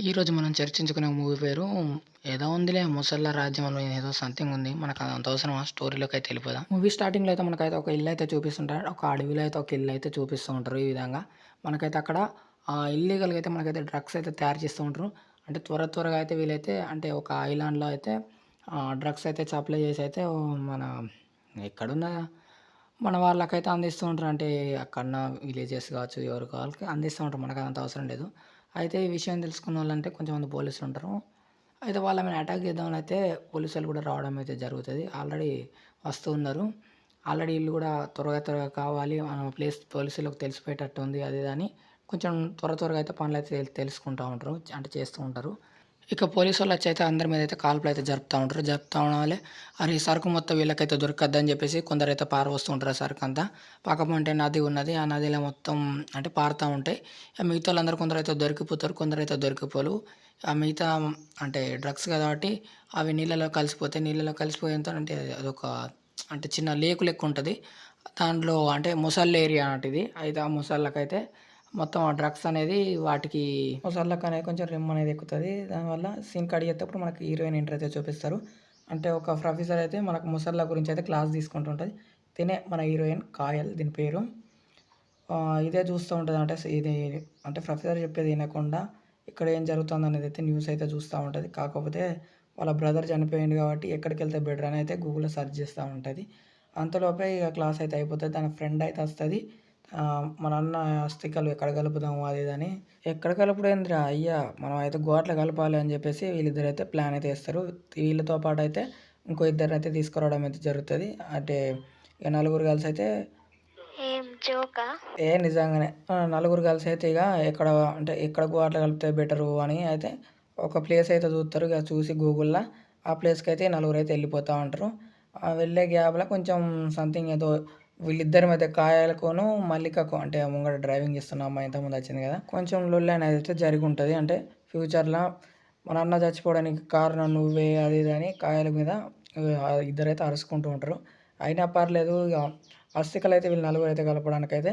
ఈరోజు మనం చర్చించుకునే మూవీ పేరు ఏదో ఉందిలే 'ముసళ్ళ రాజ్యం' అని ఏదో సంథింగ్ ఉంది. మనకు అదంత అవసరమా? స్టోరీలోకైతే వెళ్ళిపోదాం. మూవీ స్టార్టింగ్‌లో అయితే మనకైతే ఒక ఇల్లు అయితే చూపిస్తుంటారు. ఒక అడవిలో అయితే ఒక ఇల్లు అయితే చూపిస్తూ ఉంటారు. ఈ విధంగా మనకైతే అక్కడ ఇల్లీగల్‌గా అయితే మనకైతే డ్రగ్స్ అయితే తయారు చేస్తూ ఉంటారు. అంటే త్వరగా అయితే వీళ్ళైతే అంటే ఒక ఐలాండ్‌లో అయితే డ్రగ్స్ అయితే సప్లై చేసి అయితే మన ఎక్కడున్న మన వాళ్ళకైతే అందిస్తూ ఉంటారు. అంటే అక్కడున్న విలేజెస్ కావచ్చు, ఎవరు వాళ్ళకి అందిస్తూ ఉంటారు. మనకదంత అవసరం లేదు. అయితే ఈ విషయం తెలుసుకున్నోళ్ళంటే కొంచెంమంది పోలీసులుంటారు. అయితే వాళ్ళ మీద అటాక్ చేద్దామని అయితే పోలీసోళ్ళు కూడా రావడం అయితే జరుగుతది. ఆల్రెడీ వస్తూ ఉన్నారు. ఆల్రెడీ ఈళ్ళు కూడా త్వరగా కావాలి ప్లేస్ పోలీసులకు తెలిసిపోయేటట్టు ఉంది అది ఇది అని కొంచెం త్వరగా అయితే పనులైతే తెలుసుకుంటా ఉంటారు. అంటే చేస్తూ ఉంటారు. ఇక పోలీసోళ్ళొచ్చయితే అందరి మీదైతే కాల్పులైతే జరుపుతా ఉంటారు. జరుపుతా ఉండాలి. అరే! ఈ సరుకు మొత్తం వీళ్ళకైతే దొరకద్దని జెప్పేసి కొందరైతే పారబోస్తూ ఉంటారు ఆ సరుకంతా. పక్కపొంటే నది ఉన్నది. ఆ నదిలో మొత్తం అంటే పారుతా ఉంటాయి. మిగతాళ్ళందరూ కొందరైతే దొరికిపోతారు. కొందరైతే దొరికిపోరు. మిగతా అంటే డ్రగ్స్ కాబట్టి అవి నీళ్ళలో కలిసిపోతాయి. నీళ్ళలో కలిసిపోయేంత అంటే అదొక అంటే చిన్న లేక్ లెక్కుంటది. దాంట్లో అంటే మొసళ్ళ ఏరియా అన్నట్టు ఇది. అయితే ఆ మొసళ్ళకైతే మొత్తం ఆ డ్రగ్స్ అనేది వాటికి మొసళ్ళకనేది కొంచెం రిమ్ అనేది ఎక్కుతది. దానివల్ల సీన్ కట్ చేసేటప్పుడు మనకి హీరోయిన్ ఎంట్రీ అయితే చూపిస్తారు. అంటే ఒక ప్రొఫెసర్ అయితే మనకు మొసళ్ళ గురించి అయితే క్లాస్ తీసుకుంటుంటది. తినే మన హీరోయిన్ కాయల్ దీని పేరు. ఇదే చూస్తూ ఉంటది. అంటే ఇది అంటే ప్రొఫెసర్ చెప్పేది వినకుండా ఇక్కడ ఏం జరుగుతుందనేది అయితే న్యూస్ అయితే చూస్తా ఉంటది. కాకపోతే వాళ్ళ బ్రదర్ చనిపోయిండు కాబట్టి ఎక్కడికెళ్తే బెటర్ అని అయితే గూగుల్‌లో సెర్చ్ చేస్తా ఉంటది. అంతలోపే ఇక క్లాస్ అయితే అయిపోతది. తన ఫ్రెండ్ అయితే వస్తది. మన అన్న అస్థికలు ఎక్కడ కలుపుదాము అది ఇది అని. ఎక్కడ కలుపుడేందిరా అయ్యా! మనం అయితే గోట్ల కలపాలి అని చెప్పేసి వీళ్ళిద్దరైతే ప్లాన్ అయితే ఏస్తారు. వీళ్ళతో పాటయితే ఇంకో ఇద్దరినైతే తీసుకురావడం అయితే జరుగుతది. అంటే ఇక నలుగురు కలిసైతే ఏం జోకా? నిజంగానే. నలుగురు కలిసైతే ఇక ఎక్కడ అంటే ఎక్కడ గోట్ల కలిపితే బెటరు అని అయితే ఒక ప్లేస్ అయితే చూత్తరు. ఇక చూసి గూగుల్‌ల ఆ ప్లేస్‌కైతే నలుగురైతే వెళ్ళిపోతా ఉంటారు. వెళ్ళే గ్యాప్‌లో కొంచెం సంథింగ్ ఏదో వీళ్ళిద్దరి మధ్య కాయలకును, మల్లికకు అంటే ముంగట డ్రైవింగ్ చేస్తున్న అమ్మాయి ఇంతకుముందు వచ్చింది కదా! కొంచెం లొల్లి అనేదైతే జరిగుంటది. అంటే ఫ్యూచర్‌ల మన అన్న చచ్చిపోవడానికి కారణం నువ్వే అది ఇది అని కాయల మీద ఇద్దరైతే అరుసుకుంటూ ఉంటారు. అయినా పర్లేదు ఇగ అస్థికలైతే వీళ్ళు నలుగురైతే కలపడానికైతే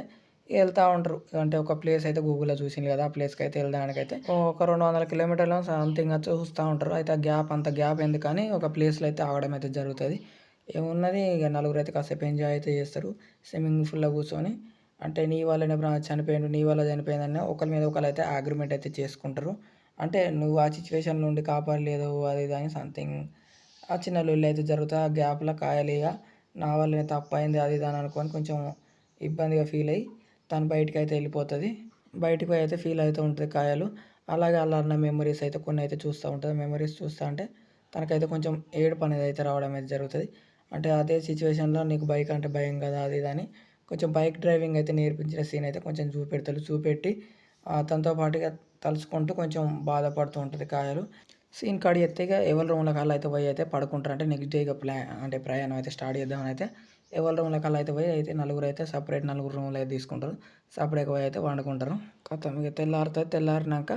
ఎళ్తా ఉంటారు. అంటే ఒక ప్లేస్ అయితే గూగుల్‌లో చూసిండ్రు కదా! ఆ ప్లేస్‌కైతే ఎళ్ళడానికైతే ఒక 200 కిలోమీటర్ల సంథింగ్ చూస్తా ఉంటారు. అయితే ఆ గ్యాప్ అంత గ్యాప్ ఎందుకని ఒక ప్లేస్‌లో అయితే ఆగడం అయితే జరుగుతది. ఏమున్నది ఇగ నలుగురైతే కాసేపు ఎంజాయ్ అయితే చేస్తారు. స్విమ్మింగ్ పూల్‌లో కూర్చొని అంటే నీ వల్లనే చనిపోయిండు, నీ వల్ల చనిపోయిందని ఒకళ్ళ మీద ఒకళ్ళైతే అగ్రీమెంట్ అయితే చేసుకుంటారు. అంటే నువ్వు ఆ సిట్యుయేషన్ నుండి కాపాడలేదు అది ఇది అని సంథింగ్ ఆ చిన్న లొల్లి అయితే జరుగుతది. ఆ గ్యాప్‌లో కాయలిగ నా వల్లనే తప్పయింది అది ఇది అని అనుకోని కొంచెం ఇబ్బందిగా ఫీల్ అయ్యి తను బయటికైతే వెళ్ళిపోతది. బయటికి పోయి అయితే ఫీల్ అవుతూ ఉంటది కాయలు. అలాగే ఆళ్ళ అన్న మెమోరీస్ అయితే కొన్ని అయితే చూస్తా ఉంటది. మెమోరీస్ చూస్తా అంటే తనకైతే కొంచెం ఏడుపు అనేది అయితే రావడం అయితే జరుగుతది. అంటే అదే సిట్యుయేషన్‌లో నీకు బైక్ అంటే భయం కదా! అది ఇది అని కొంచెం బైక్ డ్రైవింగ్ అయితే నేర్పించిన సీన్ అయితే కొంచెం చూపెడతాడు. చూపెట్టి తనతో పాటుగా తలుచుకుంటూ కొంచెం బాధపడుతూ ఉంటది కాయలు. సీన్ కట్ చేస్తే ఇగ ఎవరి రూమ్‌లకి ఆళ్ళైతే పోయి అయితే పడుకుంటారు. అంటే నెక్స్ట్ డే ఇగ అంటే ప్రయాణం అయితే స్టార్ట్ చేద్దామని అయితే ఎవరి రూమ్‌లకి ఆళ్ళైతే పోయి అయితే నలుగురైతే సెపరేట్ నలుగురు రూమ్‌లు అయితే తీసుకుంటారు. సెపరేట్‌గా పోయి అయితే పండుకుంటారు. ఖతం ఇగ తెల్లారుతది. తెల్లారినాక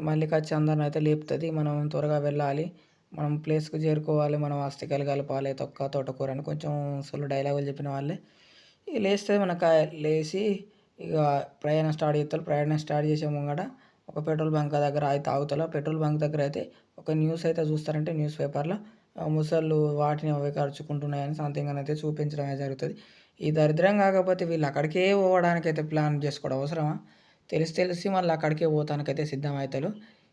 మల్లికొచ్చి అందరినైతే లేపుతది. మనం త్వరగా వెళ్ళాలి. మనం ప్లేస్‌కి చేరుకోవాలి. మనం అస్థికలు కలపాలి. తొక్క, తోటకూర అని కొంచెం సొల్లు డైలాగులు చెప్పిన వాళ్ళే. ఇగ లేస్తది మన లేసి ఇగ ప్రయాణం స్టార్ట్ చేత్తరు. ప్రయాణం స్టార్ట్ చేసే ముంగట ఒక పెట్రోల్ బంక్ దగ్గర అయితే ఆగుతల. పెట్రోల్ బంక్ దగ్గర అయితే ఒక న్యూస్ అయితే చూస్తారంటే న్యూస్ పేపర్‌లో ముసళ్ళు వాటిని అవి కరుచుకుంటున్నాయని సంథింగ్ అని అయితే చూపించడం అయితే జరుగుతది. ఈ దరిద్రం కాకపోతే వీళ్ళు అక్కడికే పోవడానికైతే ప్లాన్ చేసుకోవడం అవసరమా? తెలిసి మళ్ళీ అక్కడికే పోతానికైతే సిద్ధమైతలు.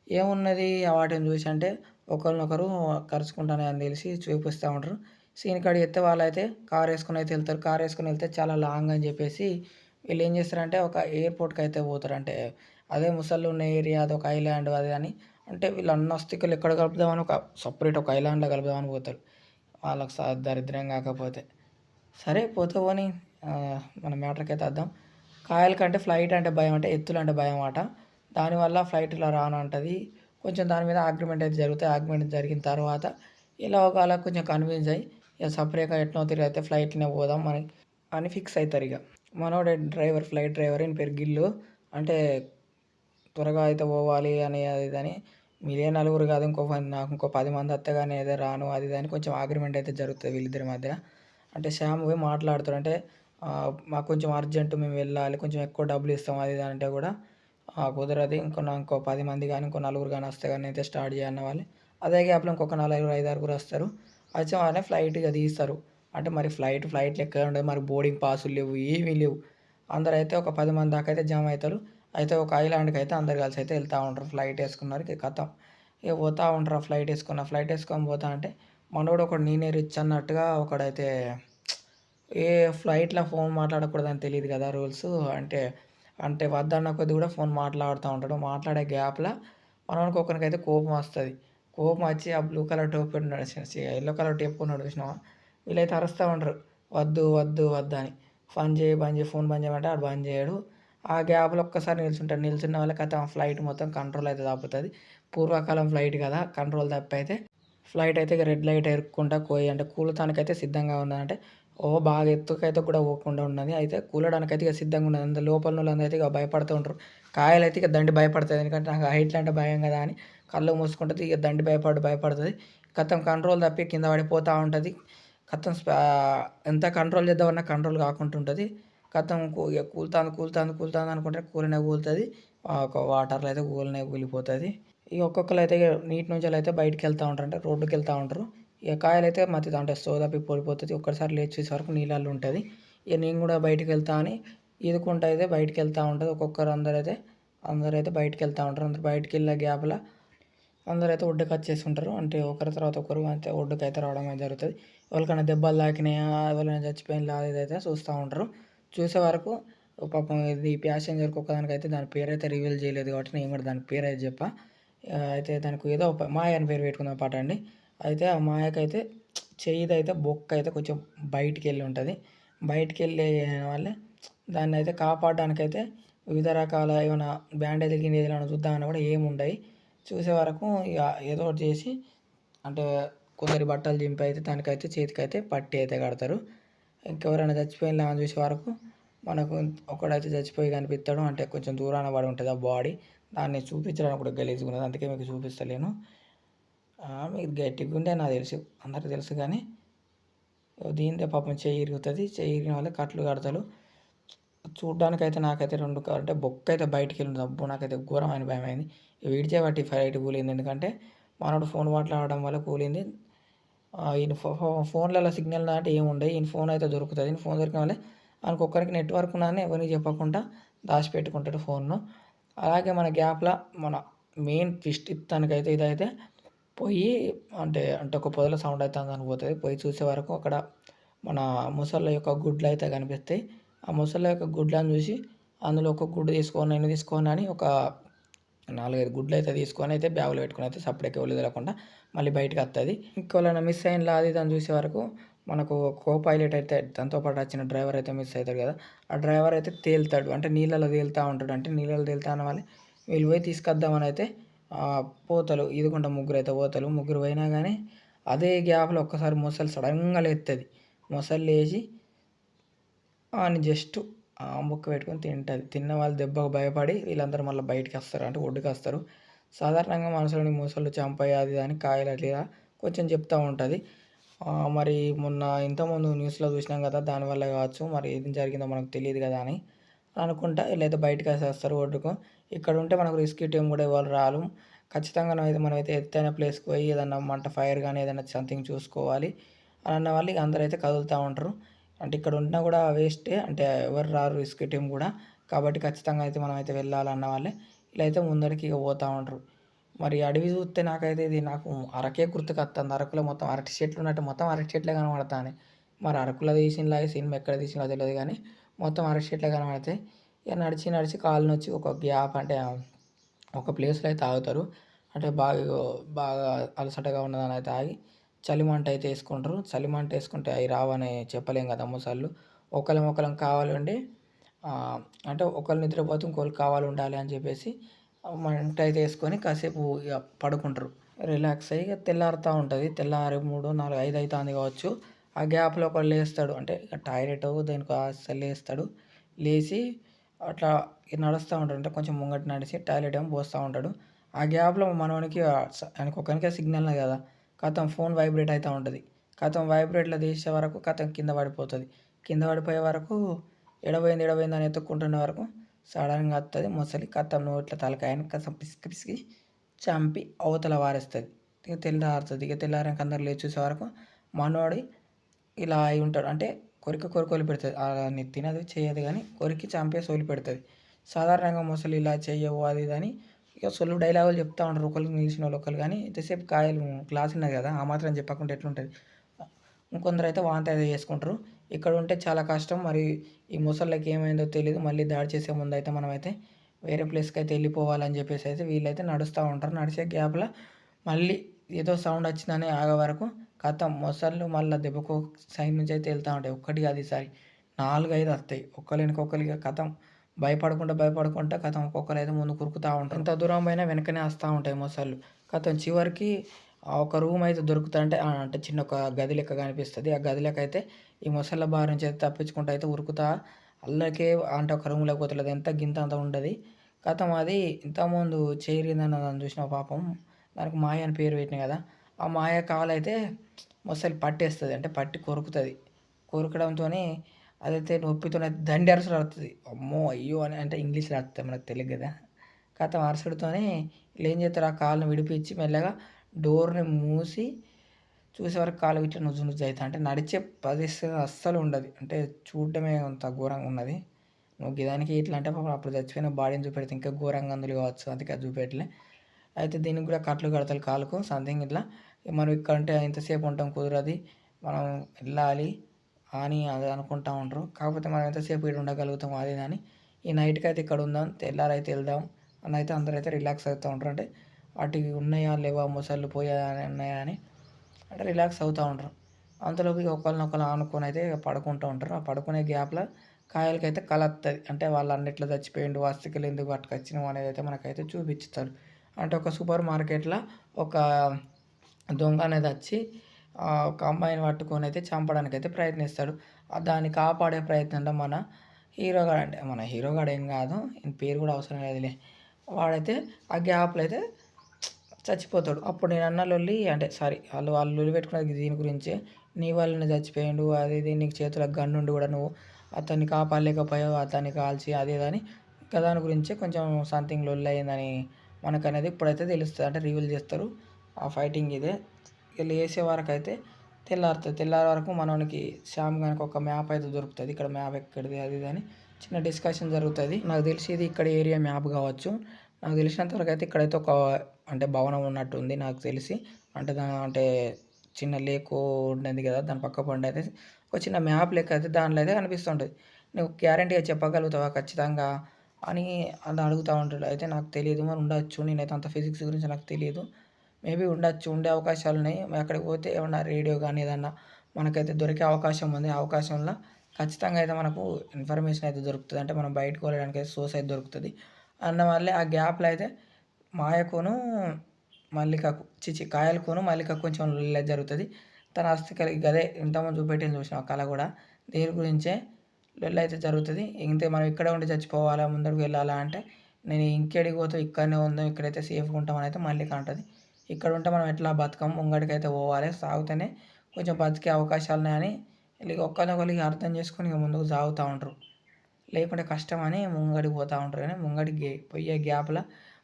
ఏమున్నది వాటిని చూసి అంటే ఒకరినొకరు కరుచుకుంటున్నాయని తెలిసి చూపిస్తా ఉంటారు. సీన్ కట్ చేస్తే వాళ్ళైతే కారేసుకొని అయితే ఎళ్తారు. కారేసుకొని ఎళ్తే చాలా లాంగ్ అని చెప్పేసి వీళ్ళేం చేస్తారంటే ఒక ఎయిర్‌పోర్ట్‌కైతే పోతారు. అంటే అదే ముసళ్ళు ఉన్న ఏరియా అదొక ఐలాండ్ అది అని అంటే వీళ్ళు అన్ని అస్థికలు ఎక్కడ కలుపుదామని ఒక సెపరేట్ ఒక ఐలాండ్‌లో కలుపుదామని పోతారు. వాళ్ళకి దరిద్రం కాకపోతే. సరే పోతే పోనీ మన మ్యాటర్‌కైతే వద్దాం. కాయల కంటే ఫ్లైట్ అంటే భయం అంటే ఎత్తులంటే భయమట. దానివల్ల ఫ్లైట్‌లో రానంటది. కొంచెం దాని మీద ఆర్గ్యుమెంట్ అయితే జరుగుతాయి. ఆర్గ్యుమెంట్ జరిగిన తర్వాత ఎలాగోలా కొంచెం కన్విన్స్ అయ్యి ఇక సెపరేట్‌గా ఎట్నో తిరిగైతే ఫ్లైట్‌లోనే పోదాం అని ఫిక్స్ అయితారిగ. మనోడే డ్రైవర్ ఫ్లైట్ డ్రైవర్ ఈయన పేరు గిల్లు. అంటే త్వరగా అయితే పోవాలి అని అది ఇది అని మీరే నలుగురు కాదు నాకు ఇంకో 10 మంది వస్తే గాని అయితే రాను అది ఇది అని కొంచెం ఆర్గ్యుమెంట్ అయితే జరుగుతది వీళ్ళిద్దరి మధ్య. అంటే శ్యామ్ పోయి మాట్లాడుతాడు. అంటే మాకు కొంచెం అర్జెంట్ మేము వెళ్ళాలి. కొంచెం ఎక్కువ డబ్బులు ఇస్తాం అది ఇది అంటే కూడా కుదరదు. ఇంకో 10 మంది గానీ, ఇంకో నలుగురు గానీ వస్తే గానీ అయితే స్టార్ట్ చేయన్న వాళ్ళు. అదే గ్యాప్‌లో ఇంకొక నలుగురు, ఐదారుగురు వస్తారు. వచ్చి వాళ్ళని ఫ్లైట్ ఇగ తీస్తారు. అంటే మరి ఫ్లైట్ లెక్క ఉండదు. మరి బోర్డింగ్ పాసులు లేవు, ఏమీ లేవు. అందరైతే ఒక 10 మంది దాకా అయితే జమ అయితారు. అయితే ఒక ఐలాండ్‌కయితే అందరూ కలిసి అయితే ఎళ్తా ఉంటారు. ఫ్లైట్ ఏసుకున్నారు. ఇక ఖతం. ఇక పోతా ఉంటారు ఫ్లైట్ ఏసుకొని పోతా అంటే మనోడు ఒకడు నేనే రిచ్ అన్నట్టుగా ఒకడైతే ఫ్లైట్‌లో ఫోన్ మాట్లాడకూడదని తెలీదు కదా రూల్సు. అంటే అంటే వద్దన్న కొద్దీ కూడా ఫోన్ మాట్లాడుతా ఉంటాడు. మాట్లాడే గ్యాప్‌ల మనోనికి ఒకనికైతే కోపం వస్తది. కోపం వచ్చి ఆ బ్లూ కలర్ టోపీ ఉన్నాడు యెల్లో కలర్ టోపీ చూసినావా? వీళ్ళైతే అరుస్తా ఉంటారు. వద్దు, వద్దు, వద్దని. బంద్ చేయి, ఫోన్ బంద్ చేయమంటే ఆడు బంద్ చేయడు. ఆ గ్యాప్‌లో ఒక్కసారి నిల్చుంటాడు. నిల్చున్న వల్ల ఖతం ఫ్లైట్ మొత్తం కంట్రోల్ అయితే తప్పుతది. పూర్వకాలం ఫ్లైట్ కదా! కంట్రోల్ తప్పైతే ఫ్లైట్ అయితే ఇక రెడ్ లైట్ ఎరుక్కుంటా అంటే కూలటానికైతే సిద్ధంగా ఉన్నదంటే బాగా ఎత్తుకైతే కూడా పోకుండా ఉన్నది. అయితే కూలడానికైతే ఇక సిద్ధంగా ఉన్నది. అందులో లోపలున్నోళ్ళందరైతే ఇక భయపడుతూ ఉంటారు. కాయలైతే ఇక దండి భయపడతది. ఎందుకంటే నాకు హైట్‌లు అంటే భయం కదా అని కళ్ళు మూసుకుంటది. ఇక దండి భయపడుతది. ఖతం కంట్రోల్ తప్పి కింద పడిపోతా ఉంటది. ఖతం ఎంత కంట్రోల్ చేద్దామన్నా కంట్రోల్ కాకుండా ఉంటది. ఖతం ఇక కూలుతాంది అనుకుంటే కూలనే కూలుతది. ఒక వాటర్‌లో అయితే కూలనే కూలిపోతది. ఇక ఒక్కొక్కళ్ళైతే ఇక నీటి నుంచెలైతే బయటికెళ్తా ఉంటారు. అంటే రోడ్డుకెళ్తా ఉంటారు. ఇక కాయలైతే అంటే స్లో తప్పి పడిపోతది. ఒక్కసారి లేచి చూసేవరకు నీళ్ళల్లో ఉంటది. ఇక నేను కూడా బయటికెళ్తా అని ఈదుకుంటా అయితే బయటికెళ్తా ఉంటది. అందరైతే బయటికెళ్తా ఉంటారు. అందరూ బయటికెళ్ళే గ్యాప్‌ల అందరైతే ఒడ్డుకొచ్చేసుంటారు. అంటే ఒకరి తర్వాత ఒకరు అయితే ఒడ్డుకైతే రావడం అయితే జరుగుతది. ఎవరికైనా దెబ్బలు తాకినాయా, ఎవరైనా చచ్చిపోయినలా అదైతే చూస్తా ఉంటారు. చూసే వరకు పాపం ఇది ప్యాసింజర్‌కి ఒక్కదానికైతే దాని పేరైతే రివీల్ చేయలేదు కాబట్టి నేను కూడా దాని పేరైతే చెప్పా. అయితే దానికి ఏదో మాయ అని పేరు పెట్టుకుందాం పట్టండి. అయితే ఆ మాయకైతే చెయ్యిదైతే బొక్కైతే కొంచెం బయటికెళ్ళి ఉంటది. బయటికెళ్ళే వల్లే దాన్నైతే కాపాడడానికైతే వివిధ రకాల ఏమైనా బ్యాండేజ్‌లు గిండేజ్‌లు ఏమైనా చూద్దామన్నా కూడా ఏముండయి. చూసే వరకు ఇగ ఏదో ఒకటి చేసి అంటే కొందరి బట్టలు చింపి అయితే దానికైతే చేతికైతే పట్టి అయితే కడతారు. ఇంకెవరైనా చచ్చిపోయినలా అని చూసే వరకు మనకు ఒకడైతే చచ్చిపోయి కనిపిస్తాడు. అంటే కొంచెం దూరాన పడి ఉంటది ఆ బాడీ. దాన్ని చూపించడానికి కూడా గలీజ్‌గా ఉన్నది. అందుకే మీకు చూపిస్తలేను. మీకు గట్టిగుండే నాకు తెలుసు. అందరికి తెలుసు గానీ దీనిదే పాపం చెయ్యి ఇరుగుతది. చెయ్యి ఇరిగిన వాళ్ళకి కట్లు కడతారు. చూడ్డానికైతే నాకైతే అంటే బొక్కైతే బయటికెళ్ళింది. అబ్బో! నాకైతే ఘోరమైన భయమైంది. విడిచేపట్టి ఫ్లైట్ కూలింది. ఎందుకంటే మనోడు ఫోన్ మాట్లాడడం వల్ల కూలింది. ఈయన ఫోన్‌లలో సిగ్నల్ అంటే ఏముండయి. ఈయన ఫోన్ అయితే దొరుకుతది. ఈయన ఫోన్ దొరికిన వల్లే ఆయనకొక్కరికి నెట్‌వర్క్ ఉన్నదని ఎవరికీ చెప్పకుండా దాచిపెట్టుకుంటాడు ఫోన్‌ను. అలాగే మన గ్యాప్‌ల మన మెయిన్ ట్విస్ట్ ఇత్తానికైతే ఇదైతే పోయి అంటే ఒక పొదల సౌండ్ అయితాందని పోతది. పోయి చూసే వరకు అక్కడ మన మొసళ్ళ యొక్క గుడ్లయితే కనిపిస్తాయి. ఆ మొసళ్ళ యొక్క గుడ్లను చూసి అందులో ఒక గుడ్డు తీసుకోని అని ఒక 4, 5 గుడ్లయితే తీసుకొని అయితే బ్యాగ్‌లో పెట్టుకొని అయితే సప్పుడేక ఎవళ్ళకి తెలవకుండా మళ్ళీ బయటికత్తది. ఇంకెవరైనా మిస్ అయినలా అది ఇది అని చూసే వరకు మనకు పైలట్ అయితే తనతో పాటు వచ్చిన డ్రైవర్ అయితే మిస్ అయితాడు కదా! ఆ డ్రైవర్ అయితే తేలుతాడు. అంటే నీళ్ళలో తేలుతా ఉంటాడు. అంటే నీళ్ళలో తేలుతా అన్న వాళ్ళే వీళ్ళు పోయి తీసుకొద్దామని అయితే పోతారు. ఈదుకుంటా ముగ్గురైతే పోతారు. ముగ్గురు పోయినా గానీ అదే గ్యాప్‌లో ఒక్కసారి మొసలి సడన్‌గా లేత్తది. మొసలి లేచి ఆన్ని జస్ట్ ముక్క పెట్టుకొని తింటది. తిన్న వాళ్ళు దెబ్బకు భయపడి వీళ్ళందరూ మళ్ళీ బయటికొస్తారు. అంటే ఒడ్డుకొస్తారు. సాధారణంగా మనుషులని మొసళ్ళు చంపాయి అది ఇది అని కాయలు అట్లా కొంచెం చెప్తా ఉంటది. మరి మొన్న ఇంతకుముందు న్యూస్‌లో చూసినాం కదా! దానివల్ల కావచ్చు. మరి ఏం జరిగిందో మనకు తెలీదు కదా! అని అనుకుంటా వీళ్ళైతే బయటికొచ్చేస్తారు ఒడ్డుకు. ఇక్కడుంటే మనకు రెస్క్యూ టీమ్ కూడా ఎవరు రారు. ఖచ్చితంగా మనమైతే ఎత్తైన ప్లేస్‌కి పోయి ఏదన్నా ఫైర్ గానీ ఏదైనా సంథింగ్ చూసుకోవాలి అని అన్న వాళ్ళు ఇక అందరైతే కదులుతా ఉంటారు. అంటే ఇక్కడ ఉన్నా కూడా వేస్టే. అంటే ఎవరు రారు రెస్క్యూ టీమ్ కూడా. కాబట్టి ఖచ్చితంగా అయితే మనమైతే వెళ్ళాలన్న వాళ్ళే వీళ్ళైతే ముందరికి ఇక పోతా ఉంటారు. మరి అడవి చూస్తే నాకైతే ఇది నాకు అరకే గుర్తుకొత్తంది. అరకులో మొత్తం అరటి చెట్లు ఉన్నట్టు మొత్తం అరటి చెట్లే కనపడతాన్నాయి. మరి అరకులో తీసిండ్లా ఈ సినిమా ఎక్కడ తీసిండ్లో తెలవదు గానీ మొత్తం అరటి చెట్లే కనపడతాయి. ఇక నడిచి కాళ్ళు నొచ్చి ఒక గ్యాప్ అంటే ఒక ప్లేస్‌లో అయితే ఆగుతారు. అంటే బాగా అలసటగా ఉన్నదని అయితే ఆగి చలిమంట అయితే ఏసుకుంటారు. చలిమంట ఏసుకుంటే అయి రావని చెప్పలేం కదా మొసళ్ళు. ఒకళ్ళం కావాలండి అంటే ఒకళ్ళు నిద్రపోతే ఇంకోళ్ళకి కావాలి ఉండాలి అని చెప్పేసి మంట అయితే ఏసుకొని కాసేపు ఇగ పడుకుంటారు. రిలాక్స్ అయ్యి ఇగ తెల్లారుతా ఉంటది. తెల్లారి 3, 4, 5 అయితాంది కావచ్చు. ఆ గ్యాప్‌లో ఒకడు లేస్తాడు. అంటే టాయిలెటో దేనికో లేస్తాడు. లేసి అట్లా నడుస్తా ఉంటాడు. అంటే కొంచెం ముంగట నడిచి టాయిలెట్ ఏమో పోస్తా ఉంటాడు. ఆ గ్యాప్‌లో మనోనికి ఆయనకొక్కనికే సిగ్నల్ కదా! ఖతం ఫోన్ వైబ్రేట్ అయితా ఉంటది. ఖతం వైబ్రేట్‌లో తీసే వరకు ఖతం కింద పడిపోతది. కింద పడిపోయే వరకు ఎడ పోయింది అని ఎతుక్కుంటునే వరకు సడన్గా వస్తుంది మొసలి కథం నోట్ల తలకాయని కసం పిసికి పిసికి చంపి అవతల వారేస్తుంది. ఇక తెల్లారుతుంది. ఇక తెల్లారాక అందరు లేచి చూసే వరకు మనోడు ఇలా అయి ఉంటాడు. అంటే కొరికి కొరికి వదిలిపెడుతుంది. తినదు చేయదు కానీ కొరికి చంపేసి వదిలిపెడుతుంది. సాధారణంగా మొసలు ఇలా చెయ్యవు అది ఇది అని ఇక సొల్లు డైలాగులు చెప్తా ఉంటారు ఒకరికి నిలిచిన వాళ్ళు ఒకరు. కానీ ఇంతసేపు కాయలు క్లాస్ ఉన్నది కదా, ఆ మాత్రం చెప్పకుండా ఎట్లుంటుంది. ఇంకొందరు అయితే వాంతి అయితే చేసుకుంటారు. ఇక్కడ ఉంటే చాలా కష్టం. మరి ఈ ముసళ్ళకి ఏమైందో తెలియదు. మళ్ళీ దాడి చేసే ముందు అయితే మనమైతే వేరే ప్లేస్కి అయితే వెళ్ళిపోవాలని చెప్పేసి అయితే వీళ్ళైతే నడుస్తూ ఉంటారు. నడిచే గ్యాప్లో మళ్ళీ ఏదో సౌండ్ వచ్చిందని ఆగే వరకు కథం మొసళ్ళు మళ్ళీ దెబ్బకు సైడ్ నుంచి అయితే వెళ్తూ ఉంటాయి. ఒక్కటి కాదు ఈసారి 4, 5 వస్తాయి. ఒక్కరికొకరిగా కథం భయపడుకుంటా కథం ఒక్కొక్కరు అయితే ముందు కురుకుతూ ఉంటారు. ఎంత దూరం పోయినా వెనకనే వస్తూ ఉంటాయి మొసళ్ళు. కథం చివరికి ఒక రూమ్ అయితే దొరుకుతుంది. అంటే చిన్న ఒక గది లెక్క కనిపిస్తుంది. ఆ గది లెక్క అయితే ఈ మొసళ్ళ బారి నుంచి అయితే తప్పించుకుంటూ అయితే ఉరుకుతా అల్లకే అంటే ఒక రూమ్లోకి పోతలేదు. ఎంత గింత అంత ఉండదు. కథం అది ఇంతకుముందు చేరిందని దాన్ని చూసిన పాపం దానికి మాయ అని పేరు పెట్టిన కదా, ఆ మాయ కాలైతే మొసలి పట్టేస్తుంది. అంటే పట్టి కొరుకుతుంది. కొరకడంతో అదైతే నొప్పితోనే దండి అరుసుడు ఆడుతుంది. అమ్మో అయ్యో అని అంటే ఇంగ్లీష్లో ఆడుతుంది మనకు తెలియదు కదా. కథం అరుసుడుతోనే వీళ్ళు ఏం చేస్తారు, ఆ కాళ్ళని విడిపించి మెల్లగా డోర్ని మూసి చూసే వరకు కాలు ఇట్లా నుజ్జు నుజ్జు అవుతుంది. అంటే నడిచే పరిస్థితి అస్సలు ఉండదు. అంటే చూడటమే అంత ఘోరంగా ఉన్నది. నువ్వు గిదానికి ఇట్లా అంటే పాపం అప్పుడు చచ్చిపోయిన బాడీని చూపెడితే ఇంకా ఘోరంగా అందులో కావచ్చు. అందుకే అది చూపెట్టలే. అయితే దీనికి కూడా కట్లు కడతారు కాలుకు సంథింగ్ ఇట్లా. మనం ఇక్కడ అంటే ఎంతసేపు ఉంటాం కుదరది, మనం వెళ్ళాలి అని అది అనుకుంటా ఉంటారు. కాకపోతే మనం ఎంతసేపు ఇక్కడ ఉండగలుగుతాం అది అని ఈ నైట్కి అయితే ఇక్కడ ఉందాం తెల్లారైతే వెళ్దాం అని అయితే అందరూ అయితే రిలాక్స్ అవుతూ ఉంటారు. అంటే వాటికి ఉన్నాయా లేవా మొసళ్ళు పోయా ఉన్నాయా అని అంటే రిలాక్స్ అవుతూ ఉంటారు. అంతలోపు ఇక ఒకరినొకరు ఆనుకొని అయితే పడుకుంటూ ఉంటారు. ఆ పడుకునే గ్యాప్లో కాయలకైతే కళ వస్తుంది. అంటే వాళ్ళు అన్నిట్లో చచ్చిపోయిండు వస్తువులు ఎందుకు పట్టుకొచ్చినావు అనేది అయితే మనకైతే చూపించుతారు. అంటే ఒక సూపర్ మార్కెట్లో ఒక దొంగ అనేది వచ్చి ఒక అమ్మాయిని పట్టుకొని అయితే చంపడానికి అయితే ప్రయత్నిస్తాడు. దాన్ని కాపాడే ప్రయత్నంలో మన హీరోగాడు, అంటే మన హీరోగాడు ఏం కాదు, ఈయన పేరు కూడా అవసరం లేదులే, వాడైతే ఆ గ్యాప్లో అయితే చచ్చిపోతాడు. అప్పుడు నేను అన్న లొల్లి అంటే సారీ వాళ్ళు లొల్లి పెట్టుకున్నది దీని గురించే, నీ వల్లనే చచ్చిపోయిండు అది ఇది, నీకు చేతులకు గన్ను ఉండి కూడా నువ్వు అతన్ని కాపాడలేకపోయావు, అతన్ని కాల్చి అదే దాని ఇంకా దాని గురించే కొంచెం సంథింగ్ లొల్లి అయిందని మనకు అనేది ఇప్పుడైతే తెలుస్తుంది. అంటే రివీల్ చేస్తారు ఆ ఫైటింగ్ ఇదే. ఇక లేసే వరకు అయితే తెల్లారుతుంది. తెల్లారే వరకు మనకి శ్యామ్ గానికి ఒక మ్యాప్ అయితే దొరుకుతుంది. ఇక్కడ మ్యాప్ ఎక్కడిది అది ఇది అని చిన్న డిస్కషన్ జరుగుతుంది. నాకు తెలిసి ఇది ఇక్కడ ఏరియా మ్యాప్ కావచ్చు. నాకు తెలిసినంత వరకు అయితే ఇక్కడైతే ఒక అంటే భవనం ఉన్నట్టు ఉంది నాకు తెలిసి. అంటే అంటే చిన్న లేకు ఉండేది కదా, దాని పక్క పండు అయితే ఒక చిన్న మ్యాప్ లెక్క అయితే దాంట్లో అయితే కనిపిస్తుంటుంది. నువ్వు గ్యారంటీగా చెప్పగలుగుతావా ఖచ్చితంగా అని అది అడుగుతూ ఉంటాడు. అయితే నాకు తెలియదు, మరి ఉండొచ్చు, నేనైతే అంత ఫిజిక్స్ గురించి నాకు తెలియదు, మేబీ ఉండొచ్చు, ఉండే అవకాశాలు ఉన్నాయి. అక్కడికి పోతే ఏమన్నా రేడియో కానీ ఏదన్నా మనకైతే దొరికే అవకాశం ఉంది. ఆ అవకాశంలో ఖచ్చితంగా అయితే మనకు ఇన్ఫర్మేషన్ అయితే దొరుకుతుంది. అంటే మనం బయటకు వెళ్ళడానికి అయితే సోర్స్ అయితే దొరుకుతుంది. అందువల్లే ఆ గ్యాప్లో అయితే మాయకును మల్లికకు కాయలకును మల్లికకు కొంచెం లొల్లి జరుగుతుంది. తన ఆస్తికలు గదే ఇంతకుముందు చూపెట్టింది చూసిన కళ కూడా దేని గురించే లొల్లి అయితే జరుగుతుంది. ఇంతే మనం ఇక్కడే ఉండి చచ్చిపోవాలా ముందరకు వెళ్ళాలా అంటే నేను ఇంకేడికి పోతే ఇక్కడనే ఉందాం, ఇక్కడైతే సేఫ్గా ఉంటామని అయితే మల్లిక అంటుంది. ఇక్కడ ఉంటే మనం ఎట్లా బతకం, ముంగడికైతే పోవాలి, సాగుతూనే కొంచెం బతికే అవకాశాలు ఉన్నాయని ఇక ఒక్కరినొకరికి అర్థం చేసుకొని ఇక ముందుకు సాగుతూ ఉంటారు. లేకుంటే కష్టం అని ముంగడికి పోతూ ఉంటారు. కానీ ముంగడికి పోయే గ్యాప్లో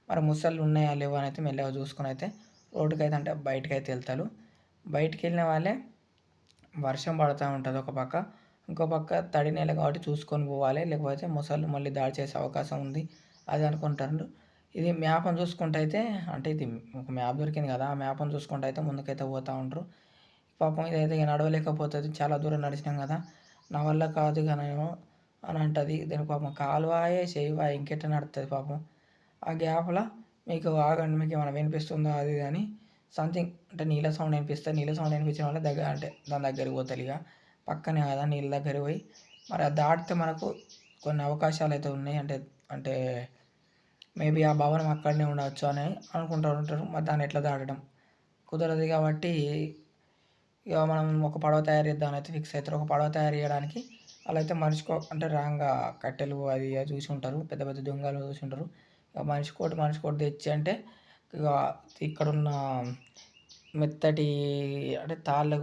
మరి ముసళ్ళు ఉన్నాయా లేవా అని అయితే మెల్లగా చూసుకొని అయితే రోడ్డుకి అయితే అంటే బయటకు అయితే వెళ్తారు. బయటికి వెళ్ళిన వాళ్ళే వర్షం పడుతూ ఉంటుంది ఒక పక్క, ఇంకో పక్క తడి నేల కాబట్టి చూసుకొని పోవాలి, లేకపోతే ముసళ్ళు మళ్ళీ దాడి చేసే అవకాశం ఉంది అది అనుకుంటారు. ఇది మ్యాప్ని చూసుకుంటూ అయితే అంటే ఇది ఒక మ్యాప్ దొరికింది కదా, ఆ మ్యాప్ని చూసుకుంటూ అయితే ముందుకైతే పోతూ ఉంటారు. పాపం ఇదైతే ఇక నడవలేకపోతుంది, చాలా దూరం నడిచినాం కదా, నా వల్ల కాదు ఇక నేను అని అంటుంది. దానికి పాపం కాలువాయే చేయవాయే ఇంకెట్ట నడుస్తుంది పాపం. ఆ గ్యాప్లో మీకు ఆగండి మీకు ఏమైనా వినిపిస్తుందా అది కానీ సంథింగ్ అంటే నీళ్ళ సౌండ్ వినిపిస్తుంది. నీళ్ళ సౌండ్ వినిపించిన వల్ల దగ్గర అంటే దాని దగ్గరికి పోతారు. ఇక పక్కనే కదా నీళ్ళ దగ్గరికి పోయి మరి అది దాటితే మనకు కొన్ని అవకాశాలు అయితే ఉన్నాయి. అంటే అంటే మేబీ ఆ భవనం అక్కడనే ఉండవచ్చు అని అనుకుంటూ ఉంటారు. మరి దాన్ని ఎట్లా దాటడం కుదరదు కాబట్టి ఇక మనం ఒక పడవ తయారు చేద్దామని అయితే ఫిక్స్ అవుతారు. ఒక పడవ తయారు చేయడానికి వాళ్ళైతే అంటే రాంగా కట్టెలు అది చూసి ఉంటారు, పెద్ద పెద్ద దొంగలు చూసి ఉంటారు. ఇక మనిషికోటి తెచ్చి అంటే ఇక ఇక్కడున్న మెత్తటి అంటే తాళ్ళు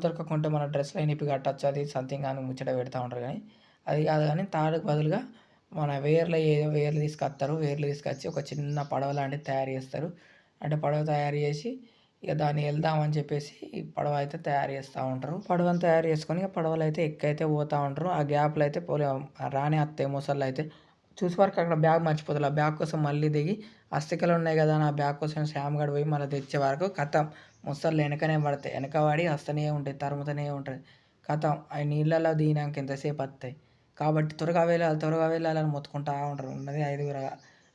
దొరకకుంటే మన డ్రెస్లో నిప్పి కట్టచ్చు అది సంథింగ్ అని ముచ్చట పెడతా ఉంటారు. కానీ అది కాదు, కానీ తాళ్ళకు బదులుగా మన వేర్లు తీసుకొస్తారు. వేర్లు తీసుకొచ్చి ఒక చిన్న పడవ లాంటిది తయారు చేస్తారు. అంటే పడవ తయారు చేసి ఇక దాన్ని వెళ్దామని చెప్పేసి ఈ పడవ అయితే తయారు చేస్తూ ఉంటారు. పడవని తయారు చేసుకొని ఇక పడవలు అయితే ఎక్కైతే పోతూ ఉంటారు. ఆ గ్యాప్లో అయితే రానే వస్తాయి మొసళ్ళు అయితే. చూసే వరకు అక్కడ బ్యాగ్ మర్చిపోతారు. ఆ బ్యాగ్ కోసం మళ్ళీ దిగి అస్థికలు ఉన్నాయి కదా అని ఆ బ్యాగ్ కోసం శ్యామ్ గడు పోయి మళ్ళీ తెచ్చే వరకు కథం మొసళ్ళు వెనకనే పడతాయి. వెనక పడి వస్తూనే ఉంటాయి, తరుముతూనే ఉంటుంది. కథం అవి నీళ్ళలో దిగినాక ఎంతసేపు వస్తాయి. కాబట్టి త్వరగా వెళ్ళాలని మొత్తుకుంటా ఉంటారు. ఉన్నది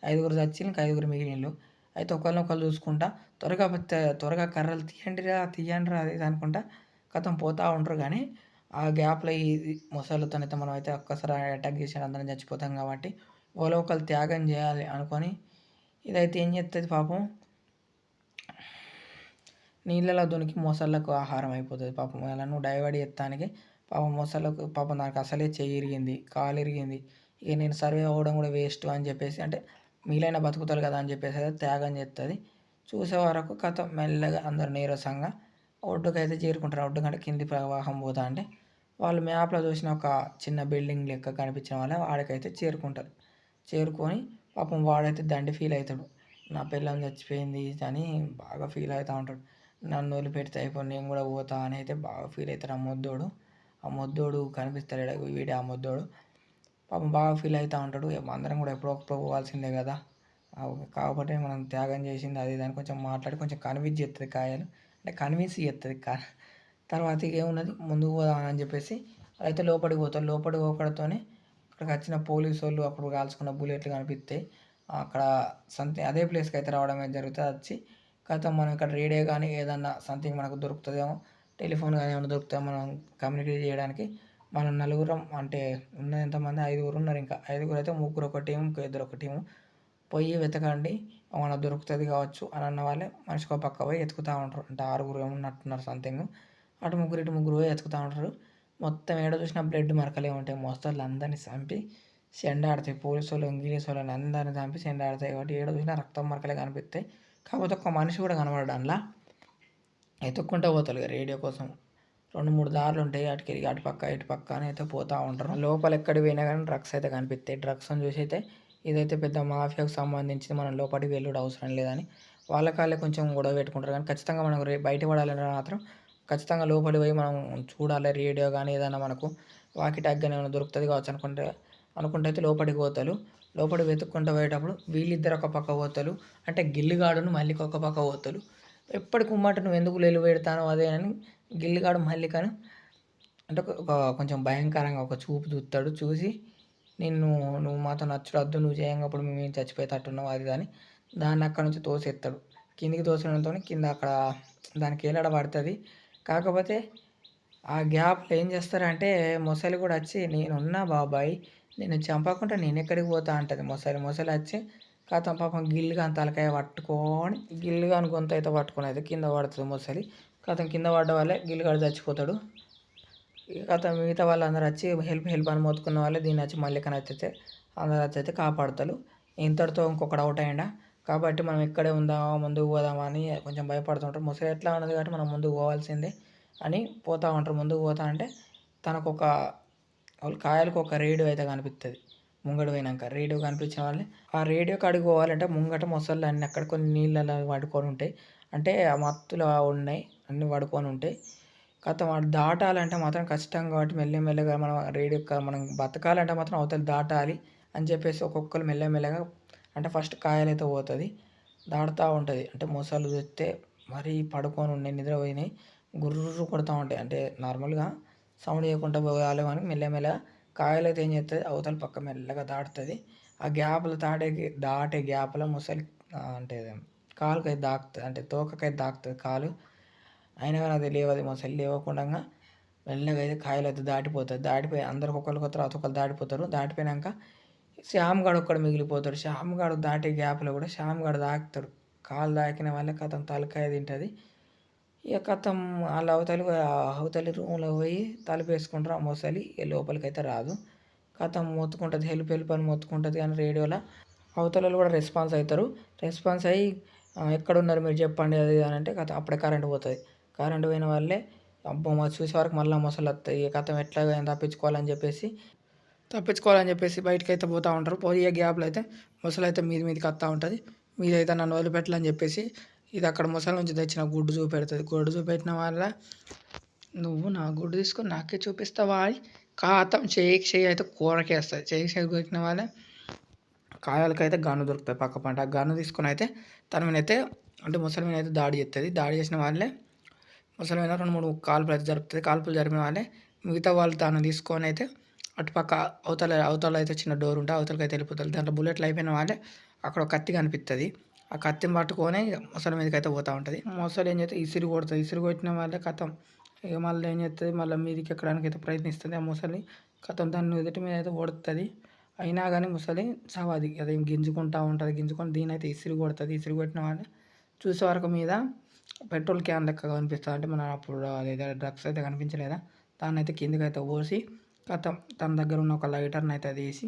ఐదుగురు చచ్చి ఇంకా ఐదుగురు మిగిలిండ్రు. అయితే ఒకరినొకరు చూసుకుంటా త్వరగా కర్రలు తీయండిరా అది ఇది అనుకుంటా కథం పోతూ ఉంటారు. కానీ ఆ గ్యాప్లో ఈ మొసళ్ళతోనైతే మనం అయితే ఒక్కసారి అటాక్ చేసి అందరం చచ్చిపోతాం. కాబట్టి ఎవరో ఒకరు త్యాగం చేయాలి అనుకొని ఇదైతే ఏం చేస్తుంది పాపం, నీళ్ళలో దునికి మొసళ్ళకు ఆహారం అయిపోతుంది. పాపం వాళ్ళను డైవర్ట్ చేస్తానికి పాపం మొసళ్ళకు పాపం దానికి అసలే చెయ్యి ఇరిగింది, కాలు ఇరిగింది. ఇక నేను సర్వే అవ్వడం కూడా వేస్ట్ అని చెప్పేసి, అంటే మిగిలిన బతుకుతారు కదా అని చెప్పేసి అయితే త్యాగం చేస్తుంది. చూసే వరకు కథ మెల్లగా అందరు నీరసంగా ఒడ్డుకైతే చేరుకుంటారు. ఒడ్డు కంటే కింది ప్రవాహం పోతా అంటే వాళ్ళు మ్యాప్లో చూసిన ఒక చిన్న బిల్డింగ్ లెక్క కనిపించడం వల్ల వాడికైతే చేరుకుంటారు. చేరుకొని పాపం వాడైతే దండి ఫీల్ అవుతాడు. నా పిల్లం చచ్చిపోయింది అని బాగా ఫీల్ అవుతూ ఉంటాడు. నన్ను వదిలిపెడితే అయిపోయి నేను కూడా పోతా అని అయితే బాగా ఫీల్ అవుతాడు ఆ మొద్దోడు కనిపిస్తాడు వీడే ఆ మొద్దోడు. పాపం బాగా ఫీల్ అవుతూ ఉంటాడు. అందరం కూడా ఎప్పుడో ఒకప్పుడు పోవాల్సిందే కదా, కాబట్టి మనం త్యాగం చేసింది అది దాన్ని కొంచెం మాట్లాడి కొంచెం కన్విన్స్ చేస్తుంది కాయలు, అంటే కన్విన్స్ చేస్తుంది తర్వాత ఇక ఏమున్నది ముందుకు పోదామని చెప్పేసి అయితే లోపలికి పోతారు. లోపలికి పోకడతోనే అక్కడికి వచ్చిన పోలీసు వాళ్ళు అప్పుడు కాల్చుకున్న బుల్లెట్లు కనిపిస్తాయి. అక్కడ అదే ప్లేస్కి అయితే రావడం అయితే జరుగుతుంది. వచ్చి కథం మనం ఇక్కడ రేడియో కానీ ఏదన్నా సంథింగ్ మనకు దొరుకుతుందేమో, టెలిఫోన్ కానీ ఏమైనా దొరుకుతుందో మనం కమ్యూనికేట్ చేయడానికి మనం నలుగురం, అంటే ఉన్నది ఎంతమంది ఐదుగురు ఉన్నారు. ఇంకా ఐదుగురు అయితే ముగ్గురు ఒక టీము, ఇద్దరు ఒక టీము పోయి వెతకండి ఏమైనా దొరుకుతుంది కావచ్చు అని అన్న వాళ్ళే మనిషికి ఒక పక్క పోయి ఎతుకుతూ ఉంటారు. అంటే ఆరుగురు ఉన్నట్టున్నారు సంథింగ్. అటు ముగ్గురు పోయి ఎతుకుతూ ఉంటారు. మొత్తం ఏడ చూసినా బ్లడ్ మరకలే ఉంటాయి. మోస్తళ్ళు అందరినీ చంపి చెండాడతాయి. పోలీసు వాళ్ళు ఇంగ్లీష్ వాళ్ళని అందరినీ చంపి చెండాడతాయి. కాబట్టి ఏడ చూసినా రక్తం మరకలే కనిపిస్తాయి. కాకపోతే ఒక్క మనిషి కూడా కనబడ్డా అందులో ఎత్తుక్కుంటూ పోతారు ఇక రేడియో కోసం. 2-3 దారులు ఉంటాయి. అటు పక్క ఇటు పక్క అని అయితే పోతూ ఉంటారు. లోపల ఎక్కడికి పోయినా కానీ డ్రగ్స్ అయితే కనిపిస్తాయి. డ్రగ్స్ అని చూసి అయితే ఇదైతే పెద్ద మాఫియాకు సంబంధించింది, మనం లోపలికి వెళ్ళడం అవసరం లేదని వాళ్ళ కాళ్ళే కొంచెం గొడవ పెట్టుకుంటారు. కానీ ఖచ్చితంగా మనం బయట పడాలంటే మాత్రం ఖచ్చితంగా లోపలికి పోయి మనం చూడాలి. రేడియో కానీ ఏదైనా మనకు వాకి టాక్ కానీ ఏమైనా దొరుకుతుంది కావచ్చు అనుకుంటే అయితే లోపలికి పోతారు. లోపలికి వెతుక్కుంటూ పోయేటప్పుడు వీళ్ళిద్దరు ఒక పక్క పోతారు. అంటే గిల్లిగాడును మళ్ళీ ఒక పక్క పోతారు. ఎప్పటికి ఉమ్మాట నువ్వు ఎందుకు లేలు పెడతాను అదే అని గిల్లిగాడు మళ్ళీ కానీ అంటే కొంచెం భయంకరంగా ఒక చూపు చూస్తాడు. చూసి నువ్వు మాతో నచ్చడద్దు, నువ్వు చేయంగప్పుడు మేము ఏం చచ్చిపోయేటట్టున్నావు అది అని దాన్ని అక్కడ నుంచి తోసేస్తాడు. కిందికి తోసడంతో కింద అక్కడ దానికి ఏలాడ పడుతుంది. కాకపోతే ఆ గ్యాప్లో ఏం చేస్తారంటే మొసలి కూడా వచ్చి నేనున్నా బాబాయ్ నేను చంపకుండా నేను ఎక్కడికి పోతా అంటుంది మొసలి వచ్చి కథం పాపం గిల్లుగాని తలకాయ పట్టుకొని గిల్లుగాని గొంత అయితే పట్టుకొని అయితే కింద పడుతుంది మొసలి. కథం కింద పడ్డ వాళ్ళే గిల్లుగాడు చచ్చిపోతాడు. కథ మిగతా వాళ్ళందరూ వచ్చి హెల్ప్ అని మొత్తుకున్న వాళ్ళే దీన్ని వచ్చి మళ్ళీ అయితే అందరూ వచ్చి అయితే కాపాడుతారు. ఇంతటితో ఇంకొకటి అవుట్ అయ్యిండా కాబట్టి మనం ఇక్కడే ఉందామా ముందుకు పోదామా అని కొంచెం భయపడుతుంటారు. ముసలి ఎట్లా ఉన్నది కాబట్టి మనం ముందుకు పోవాల్సిందే అని పోతూ ఉంటారు. ముందుకు పోతా అంటే తనకు వాళ్ళ కాయలకు ఒక రేడియో అయితే కనిపిస్తుంది. ముంగడు పోయినాక రేడియో కనిపించిన వాళ్ళే ఆ రేడియో కాడికి పోవాలంటే ముంగట మొసళ్ళు అన్నీ అక్కడ కొన్ని నీళ్ళలో పడుకొని ఉంటాయి. అంటే ఆ మత్తులు ఉన్నాయి అన్నీ పడుకొని ఉంటాయి. కథ వాడు దాటాలంటే మాత్రం ఖచ్చితంగా కాబట్టి మెల్లమెల్లగా మనం బతకాలంటే మాత్రం అవతల దాటాలి అని చెప్పేసి ఒక్కొక్కరు మెల్లమెల్లగా అంటే ఫస్ట్ కాయలైతే పోతుంది, దాటుతూ ఉంటుంది. అంటే మొసళ్ళు చూస్తే మరీ పడుకొని ఉన్నాయి, నిద్రపోయినాయి, గుర్రు కొడుతూ ఉంటాయి. అంటే నార్మల్గా సౌండ్ చేయకుండా పోవాలి అని మెల్లమెల్లగా కాయలైతే ఏం చేస్తుంది అవతల పక్క మెల్లగా దాటుతుంది. ఆ గ్యాప్లో దాటే గ్యాప్లో ముసలి అంటే కాలుకైతే దాకుతుంది, అంటే తోకకైతే దాకుతుంది కాలు. అయినా కానీ అది లేవది మొసలి లేవకుండా మెల్లగా అయితే కాయలు అయితే దాటిపోయి అందరికి ఒకరికి తర్వాత ఒకరు దాటిపోతారు. దాటిపోయినాక శ్యామ్ గడు ఒక్కడు మిగిలిపోతాడు. శ్యామ్ గడు దాటే గ్యాప్లో కూడా శ్యామ్ గడు దాకుతాడు. కాలు దాకిన వాళ్ళే కథం తలకాయ తింటుంది. ఇక కథం వాళ్ళ అవతలి రూమ్లో పోయి తలుపు వేసుకుంటారు. ఆ మొసలి లోపలికి అయితే రాదు. కథం మొత్తుకుంటుంది, హెల్ప్ అని మొత్తుకుంటుంది. కానీ రేడియోలో అవతల కూడా రెస్పాన్స్ అవుతారు. రెస్పాన్స్ అయ్యి ఎక్కడున్నారు మీరు చెప్పండి అది అని అంటే కథ అప్పుడే కరెంట్ పోతుంది. కరెంట్ పోయిన వాళ్ళే అబ్బో చూసే వరకు మళ్ళీ మొసలు వస్తాయి. కథం ఎట్లా తప్పించుకోవాలని చెప్పేసి తప్పించుకోవాలని చెప్పేసి బయటకైతే పోతూ ఉంటారు. పోయే గ్యాప్లో అయితే ముసలి అయితే మీదికి వస్తూ ఉంటుంది. మీదైతే నన్ను వదిలిపెట్టాలని చెప్పేసి ఇది అక్కడ ముసలి నుంచి తెచ్చిన గుడ్డు చూపెడుతుంది. గుడ్డు చూపెట్టిన వల్ల నువ్వు నా గుడ్డు తీసుకొని నాకే చూపిస్తావా అని కాతం చేయి అయితే కూరకేస్తుంది. చేయి కొట్టిన వాళ్ళే కాయలకైతే గన్ను దొరుకుతుంది పక్క పంట. ఆ గన్ను తీసుకొని అయితే తన మీద అయితే అంటే ముసలి మీద అయితే దాడి చేస్తుంది. దాడి చేసిన వాళ్ళే ముసలి మీద 2-3 కాల్పులు అయితే జరుపుతుంది. కాల్పులు జరిపిన వాళ్ళే మిగతా వాళ్ళు తను తీసుకొని అయితే అటుపక్క అవతల అయితే చిన్న డోర్ ఉంటే అవతలకి అయితే వెళ్ళిపోతారు. దాంట్లో బుల్లెట్లు అయిపోయిన వాళ్ళే అక్కడ ఒక కత్తి కనిపిస్తుంది. ఆ కత్తిని పట్టుకొని ముసలి మీదకి అయితే పోతూ ఉంటుంది. ముసలి ఏం చేస్తే ఇసిరి కొడుతుంది. ఇసిరి కొట్టిన వాళ్ళే కథం ఇక మళ్ళీ ఏం చేస్తుంది, మళ్ళీ మీదికి ఎక్కడానికి అయితే ప్రయత్నిస్తుంది. ఆ ముసలి కథం దాన్ని ఎదుటి మీద అయితే కొడుతుంది. అయినా కానీ ముసలి చావది, అది గింజుకుంటూ ఉంటుంది. గింజుకొని దీని అయితే ఇసిరి కొడుతుంది. ఇసిరి కొట్టిన వాళ్ళే చూసే వరకు మీద పెట్రోల్ క్యాన్ లెక్క కనిపిస్తుంది. అంటే మన అప్పుడు అదేదో డ్రగ్స్ అయితే కనిపించలేదా, దాన్ని అయితే కిందకి అయితే పోసి కథం తన దగ్గర ఉన్న ఒక లైటర్ని అయితే తీసి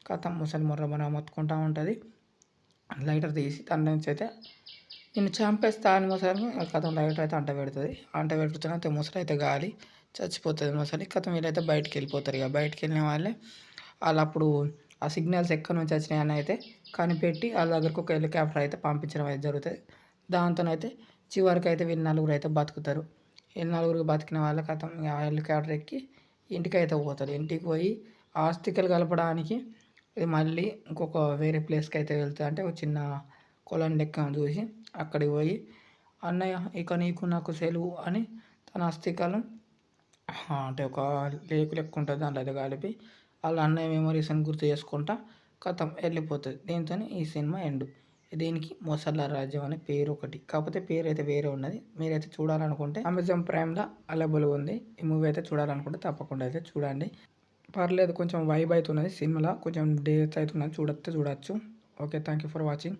కథం ముసలి మొర్ర మొత్తుకుంటూ ఉంటుంది. లైటర్ తీసి తన నుంచి అయితే నిన్ను చంపేస్తా అని ముసలి కథం లైటర్ అయితే అంట పెడుతుంది. అంట పెడుతున్న ముసలి అయితే గాలి చచ్చిపోతుంది. ముసలి కథం వీళ్ళైతే బయటికి వెళ్ళిపోతారు. ఇక బయటికి వెళ్ళిన వాళ్ళే వాళ్ళు అప్పుడు ఆ సిగ్నల్స్ ఎక్కడి నుంచి వచ్చినాయని అయితే కనిపెట్టి వాళ్ళ దగ్గరకు ఒక హెలికాప్టర్ అయితే పంపించడం అయితే జరుగుతుంది. దాంతోనైతే చివరికి అయితే వీళ్ళు నలుగురు అయితే బతుకుతారు. వీళ్ళు నలుగురు బతికిన వాళ్ళ కథం ఆ హెలికాప్టర్ ఎక్కి ఇంటికి అయితే పోతారు. ఇంటికి పోయి ఆస్తికలు కలపడానికి ఇది మళ్ళీ ఇంకొక వేరే ప్లేస్కి అయితే వెళ్తుంది. అంటే ఒక చిన్న కొలను లెక్క చూసి అక్కడికి పోయి అన్నయ్య ఇక నీకు నాకు సెలవు అని తన అస్థికలు అంటే ఒక లేకు లెక్క ఉంటుంది, దాంట్లో అయితే కలిపి వాళ్ళ అన్నయ్య మెమరీస్ని గుర్తు చేసుకుంటా కథం వెళ్ళిపోతుంది. దీంతో ఈ సినిమా ఎండ్. దీనికి మొసళ్ళ రాజ్యం అనే పేరు ఒకటి, కాకపోతే పేరు అయితే వేరే ఉన్నది. మీరైతే చూడాలనుకుంటే అమెజాన్ ప్రైమ్లో అవైలబుల్గా ఉంది. ఈ మూవీ అయితే చూడాలనుకుంటే తప్పకుండా అయితే చూడండి. పర్లేదు, కొంచెం వైబ్ అవుతున్నది సినిమాలో, కొంచెం డేస్ అవుతున్నది, చూడొచ్చు. Okay, thank you for watching.